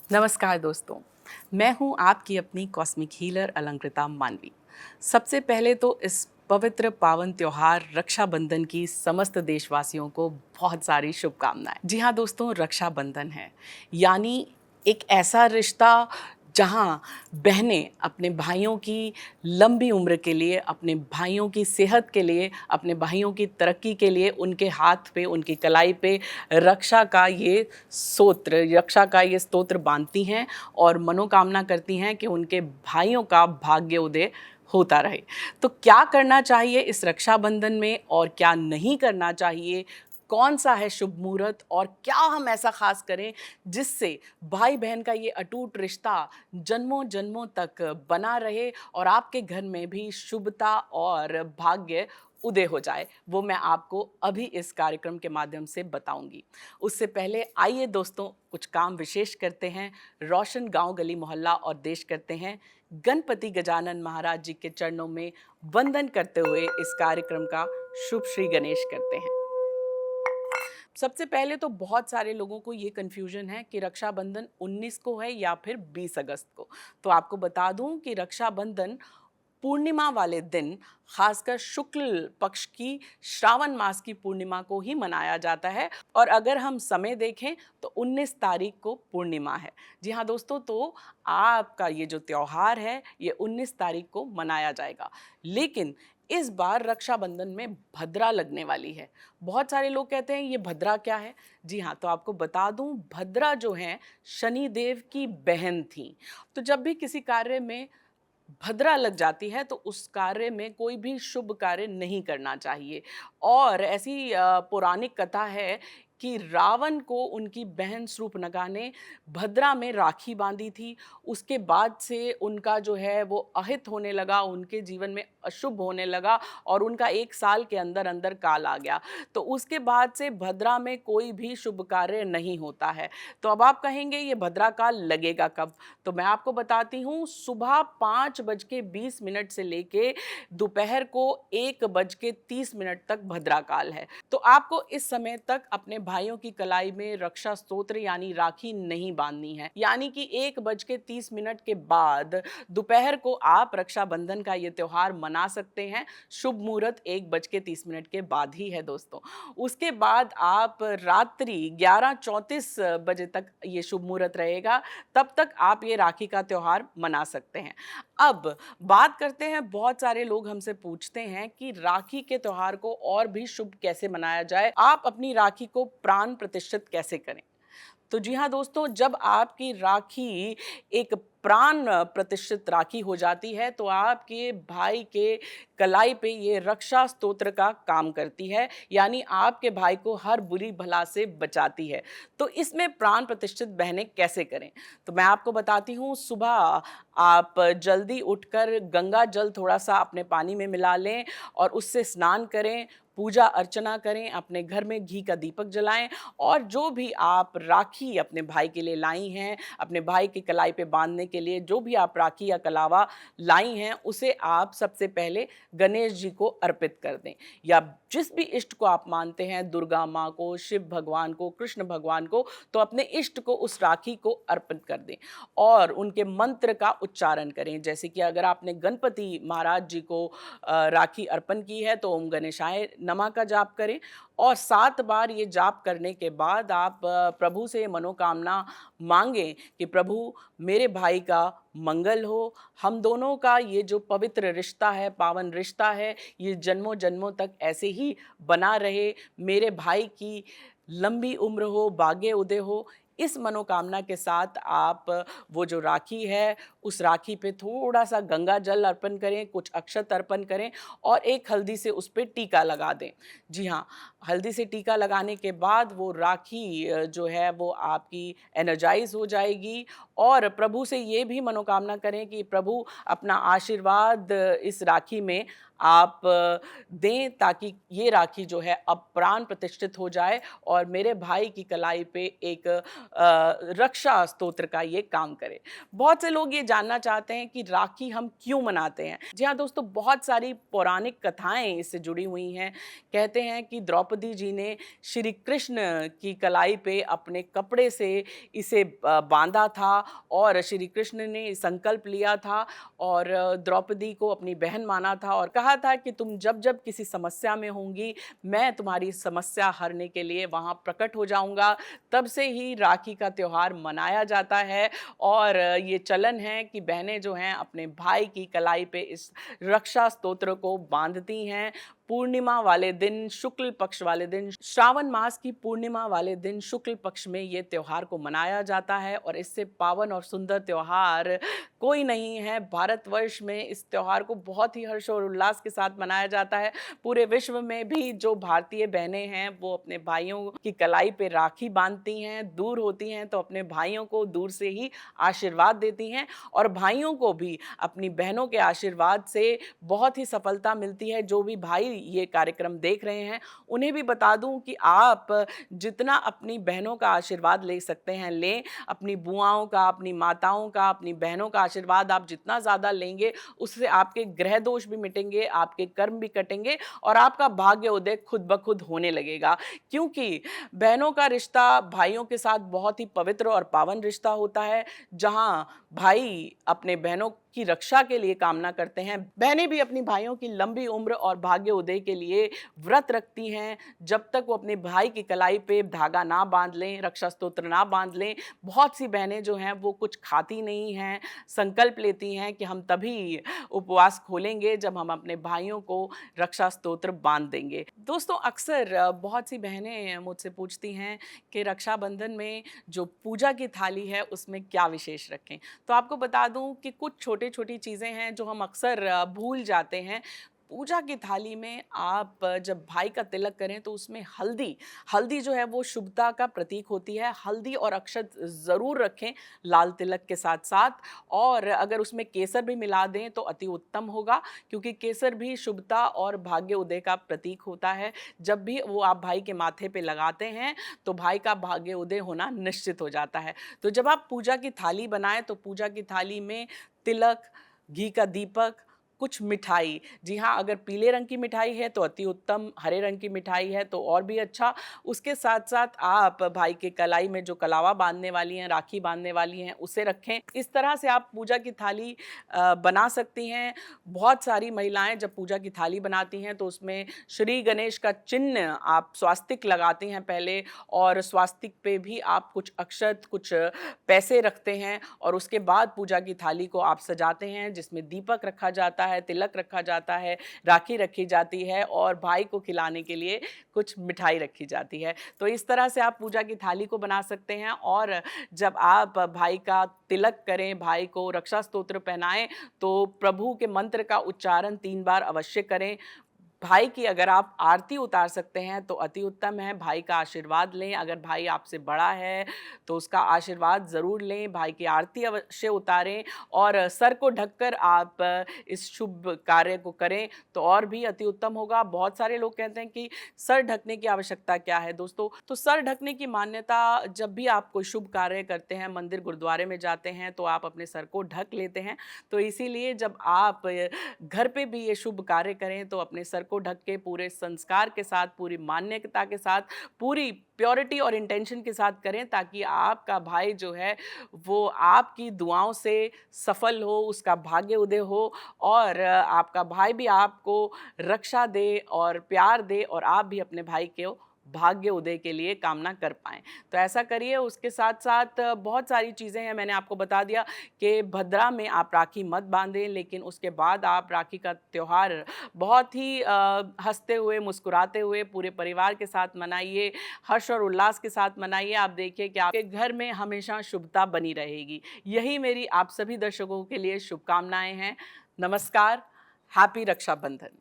नमस्कार दोस्तों, मैं हूं आपकी अपनी कॉस्मिक हीलर अलंकृता मानवी। सबसे पहले तो इस पवित्र पावन त्योहार रक्षाबंधन की समस्त देशवासियों को बहुत सारी शुभकामनाएं। जी हाँ दोस्तों, रक्षाबंधन है यानी एक ऐसा रिश्ता जहाँ बहनें अपने भाइयों की लंबी उम्र के लिए, अपने भाइयों की सेहत के लिए, अपने भाइयों की तरक्की के लिए उनके हाथ पे, उनकी कलाई पे रक्षा का ये स्तोत्र बांधती हैं और मनोकामना करती हैं कि उनके भाइयों का भाग्य उदय होता रहे। तो क्या करना चाहिए इस रक्षाबंधन में और क्या नहीं करना चाहिए, कौन सा है शुभ मुहूर्त और क्या हम ऐसा खास करें जिससे भाई बहन का ये अटूट रिश्ता जन्मों जन्मों तक बना रहे और आपके घर में भी शुभता और भाग्य उदय हो जाए, वो मैं आपको अभी इस कार्यक्रम के माध्यम से बताऊंगी। उससे पहले आइए दोस्तों कुछ काम विशेष करते हैं, रोशन गांव गली मोहल्ला और देश करते हैं, गणपति गजानन महाराज जी के चरणों में वंदन करते हुए इस कार्यक्रम का शुभ श्री गणेश करते हैं। सबसे पहले तो बहुत सारे लोगों को ये कन्फ्यूजन है कि रक्षाबंधन 19 को है या फिर 20 अगस्त को। तो आपको बता दूं कि रक्षाबंधन पूर्णिमा वाले दिन, खासकर शुक्ल पक्ष की श्रावण मास की पूर्णिमा को ही मनाया जाता है और अगर हम समय देखें तो 19 तारीख को पूर्णिमा है। जी हाँ दोस्तों, तो आपका ये जो त्योहार है ये 19 तारीख को मनाया जाएगा। लेकिन इस बार रक्षाबंधन में भद्रा लगने वाली है। बहुत सारे लोग कहते हैं ये भद्रा क्या है। जी हाँ, तो आपको बता दूं, भद्रा जो है शनिदेव की बहन थी। तो जब भी किसी कार्य में भद्रा लग जाती है तो उस कार्य में कोई भी शुभ कार्य नहीं करना चाहिए। और ऐसी पौराणिक कथा है कि रावण को उनकी बहन शूर्पणखा ने भद्रा में राखी बांधी थी। उसके बाद से उनका जो है वो अहित होने लगा, उनके जीवन में अशुभ होने लगा और उनका 1 साल के अंदर अंदर काल आ गया। तो उसके बाद से भद्रा में कोई भी शुभ कार्य नहीं होता है। तो अब आप कहेंगे ये भद्रा काल लगेगा कब? तो मैं आपको बताती हूँ, सुबह 5:20 से लेके दोपहर को 1:30 तक भद्रा काल है। तो आपको इस समय तक अपने भाइयों की कलाई में रक्षा स्तोत्र यानी राखी नहीं बांधनी है। यानी कि 1:30 के बाद दोपहर को आप रक्षाबंधन का ये त्योहार मना सकते हैं। शुभ मुहूर्त 1:30 के बाद ही है दोस्तों। उसके बाद आप रात्रि 11:34 बजे तक ये शुभ मुहूर्त रहेगा, तब तक आप ये राखी का त्योहार मना सकते हैं। अब बात करते हैं, बहुत सारे लोग हमसे पूछते हैं कि राखी के त्योहार को और भी शुभ कैसे मनाया जाए, आप अपनी राखी को प्राण प्रतिष्ठित कैसे करें। तो जी हाँ दोस्तों, जब आपकी राखी एक प्राण प्रतिष्ठित राखी हो जाती है तो आपके भाई के कलाई पे ये रक्षा स्तोत्र का काम करती है, यानी आपके भाई को हर बुरी भला से बचाती है। तो इसमें प्राण प्रतिष्ठित बहनें कैसे करें, तो मैं आपको बताती हूँ। सुबह आप जल्दी उठकर गंगा जल थोड़ा सा अपने पानी में मिला लें और उससे स्नान करें, पूजा अर्चना करें, अपने घर में घी का दीपक जलाएं और जो भी आप राखी अपने भाई के लिए लाई हैं, अपने भाई की कलाई पे बांधने के लिए जो भी आप राखी या कलावा लाई हैं, उसे आप सबसे पहले गणेश जी को अर्पित कर दें। या जिस भी इष्ट को आप मानते हैं, दुर्गा माँ को, शिव भगवान को, कृष्ण भगवान को, तो अपने इष्ट को उस राखी को अर्पित कर दें और उनके मंत्र का उच्चारण करें। जैसे कि अगर आपने गणपति महाराज जी को राखी अर्पण की है तो ओम गणेशाय नमः का जाप करें और 7 बार ये जाप करने के बाद आप प्रभु से मनोकामना मांगें कि प्रभु मेरे भाई का मंगल हो, हम दोनों का ये जो पवित्र रिश्ता है, पावन रिश्ता है, ये जन्मों जन्मों तक ऐसे ही बना रहे, मेरे भाई की लंबी उम्र हो, भाग्य उदय हो। इस मनोकामना के साथ आप वो जो राखी है उस राखी पे थोड़ा सा गंगा जल अर्पण करें, कुछ अक्षत अर्पण करें और एक हल्दी से उस पर टीका लगा दें। जी हाँ, हल्दी से टीका लगाने के बाद वो राखी जो है वो आपकी एनर्जाइज हो जाएगी और प्रभु से ये भी मनोकामना करें कि प्रभु अपना आशीर्वाद इस राखी में आप दें, ताकि ये राखी जो है अब प्राण प्रतिष्ठित हो जाए और मेरे भाई की कलाई पे एक रक्षा स्तोत्र का ये काम करे। बहुत से लोग ये जानना चाहते हैं कि राखी हम क्यों मनाते हैं। जी हाँ दोस्तों, बहुत सारी पौराणिक कथाएं इससे जुड़ी हुई हैं। कहते हैं कि द्रौपदी जी ने श्री कृष्ण की कलाई पे अपने कपड़े से इसे बांधा था और श्री कृष्ण ने संकल्प लिया था और द्रौपदी को अपनी बहन माना था और कहा था कि तुम जब जब किसी समस्या में होंगी, मैं तुम्हारी समस्या हरने के लिए वहाँ प्रकट हो जाऊँगा। तब से ही राखी का त्यौहार मनाया जाता है और ये चलन है कि बहनें जो हैं अपने भाई की कलाई पे इस रक्षा स्तोत्र को बांधती हैं। पूर्णिमा वाले दिन, शुक्ल पक्ष वाले दिन, श्रावण मास की पूर्णिमा वाले दिन शुक्ल पक्ष में ये त्यौहार को मनाया जाता है और इससे पावन और सुंदर त्यौहार कोई नहीं है। भारतवर्ष में इस त्यौहार को बहुत ही हर्ष और उल्लास के साथ मनाया जाता है। पूरे विश्व में भी जो भारतीय बहनें हैं वो अपने भाइयों की कलाई पे राखी बांधती हैं, दूर होती हैं तो अपने भाइयों को दूर से ही आशीर्वाद देती हैं और भाइयों को भी अपनी बहनों के आशीर्वाद से बहुत ही सफलता मिलती है। जो भी भाई ये कार्यक्रम देख रहे हैं उन्हें भी बता दूं कि आप जितना अपनी बहनों का आशीर्वाद ले सकते हैं लें। अपनी बुआओं का, अपनी माताओं का, अपनी बहनों का आशीर्वाद आप जितना ज़्यादा लेंगे उससे आपके ग्रह दोष भी मिटेंगे, आपके कर्म भी कटेंगे और आपका भाग्य उदय खुद ब खुद होने लगेगा। क्योंकि बहनों का रिश्ता भाइयों के साथ बहुत ही पवित्र और पावन रिश्ता होता है, जहाँ भाई अपने बहनों की रक्षा के लिए कामना करते हैं। बहनें भी अपनी भाइयों की लंबी उम्र और भाग्य उदय के लिए व्रत रखती हैं। जब तक वो अपने भाई की कलाई पे धागा ना बांध लें, रक्षा स्तोत्र ना बांध लें। बहुत सी बहनें जो हैं वो कुछ खाती नहीं हैं, संकल्प लेती हैं कि हम तभी उपवास खोलेंगे जब हम अपने भाइयों को रक्षा स्तोत्र बांध देंगे। दोस्तों, अक्सर बहुत सी बहनें मुझसे पूछती हैं कि रक्षाबंधन में जो पूजा की थाली है उसमें क्या विशेष रखें। तो आपको बता दूं कि कुछ छोटी छोटी चीज़ें हैं जो हम अक्सर भूल जाते हैं। पूजा की थाली में आप जब भाई का तिलक करें तो उसमें हल्दी हल्दी जो है वो शुभता का प्रतीक होती है। हल्दी और अक्षत ज़रूर रखें लाल तिलक के साथ साथ, और अगर उसमें केसर भी मिला दें तो अति उत्तम होगा, क्योंकि केसर भी शुभता और भाग्य उदय का प्रतीक होता है। जब भी वो आप भाई के माथे पे लगाते हैं तो भाई का भाग्य उदय होना निश्चित हो जाता है। तो जब आप पूजा की थाली बनाएं तो पूजा की थाली में तिलक, घी का दीपक, कुछ मिठाई, जी हाँ, अगर पीले रंग की मिठाई है तो अति उत्तम, हरे रंग की मिठाई है तो और भी अच्छा। उसके साथ साथ आप भाई के कलाई में जो कलावा बांधने वाली हैं, राखी बांधने वाली हैं, उसे रखें। इस तरह से आप पूजा की थाली बना सकती हैं। बहुत सारी महिलाएं जब पूजा की थाली बनाती हैं तो उसमें श्री गणेश का चिन्ह आप स्वास्तिक लगाती हैं पहले, और स्वास्तिक पे भी आप कुछ अक्षत, कुछ पैसे रखते हैं और उसके बाद पूजा की थाली को आप सजाते हैं, जिसमें दीपक रखा जाता है, तिलक रखा जाता है, राखी रखी जाती है और भाई को खिलाने के लिए कुछ मिठाई रखी जाती है। तो इस तरह से आप पूजा की थाली को बना सकते हैं। और जब आप भाई का तिलक करें, भाई को रक्षा स्तोत्र पहनाएं, तो प्रभु के मंत्र का उच्चारण 3 बार अवश्य करें। भाई की अगर आप आरती उतार सकते हैं तो अति उत्तम है। भाई का आशीर्वाद लें। अगर भाई आपसे बड़ा है तो उसका आशीर्वाद ज़रूर लें। भाई की आरती अवश्य उतारें और सर को ढककर आप इस शुभ कार्य को करें तो और भी अति उत्तम होगा। बहुत सारे लोग कहते हैं कि सर ढकने की आवश्यकता क्या है दोस्तों। तो सर ढकने की मान्यता, जब भी आप कोई शुभ कार्य करते हैं, मंदिर गुरुद्वारे में जाते हैं तो आप अपने सर को ढक लेते हैं। तो इसीलिए जब आप घर पे भी ये शुभ कार्य करें तो अपने सर को ढक के पूरे संस्कार के साथ, पूरी मान्यता के साथ, पूरी प्योरिटी और इंटेंशन के साथ करें, ताकि आपका भाई जो है वो आपकी दुआओं से सफल हो, उसका भाग्य उदय हो और आपका भाई भी आपको रक्षा दे और प्यार दे और आप भी अपने भाई के भाग्य उदय के लिए कामना कर पाएँ। तो ऐसा करिए। उसके साथ साथ बहुत सारी चीज़ें हैं। मैंने आपको बता दिया कि भद्रा में आप राखी मत बांधें, लेकिन उसके बाद आप राखी का त्यौहार बहुत ही हंसते हुए, मुस्कुराते हुए पूरे परिवार के साथ मनाइए, हर्ष और उल्लास के साथ मनाइए। आप देखिए कि आपके घर में हमेशा शुभता बनी रहेगी। यही मेरी आप सभी दर्शकों के लिए शुभकामनाएं हैं। नमस्कार। हैप्पी रक्षाबंधन।